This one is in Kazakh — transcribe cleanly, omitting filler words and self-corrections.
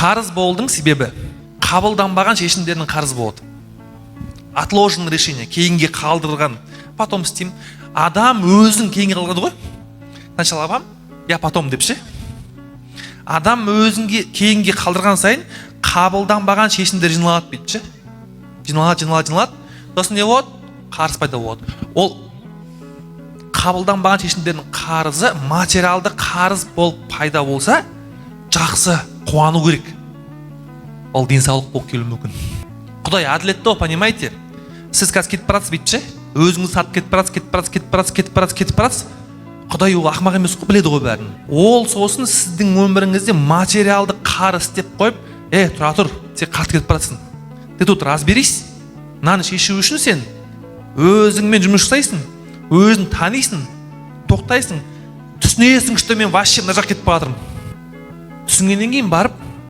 Қарыз болдың себебі қабылданбаған шешімдердің қарыз болады. Отложенное решение, кейінге қалдырған. Потом істеймін. Адам өзін кейінге қалдырады ғой. Сначала апам, я потом деп ше. Адам өзінге кейінге қалдырған сайын қабылданбаған шешімдер жиналады дейді ше. Жиналады. Сосын не болады? Қарыз пайда болады. Ол қабылданбаған шешімдердің қарызы материалды қарыз болып пайда болса, жақсы, қуану керек. Ол денсаулық болып келуі мүмкін. Құдай әділетті ғой, понимаете? Сіз қазір кетіп барасыз бүйтіп ше. Өзіңіз сатып кетіп барасыз. Құдай ол ақымақ емес қой, біледі ғой бәрін. Ол сосын сіздің өміріңізде материалды қарыз деп қойып, тұра тұр, сен қатты кетіп барасың. Ты тут разберись. Мынаны шешу үшін сен өзіңмен жұмыс жасайсың, өзің танисың, тоқтайсың, түсінесің, что мен вообще мына жаққа кетіп бара жатырмын. Түсінгеннен кейін барып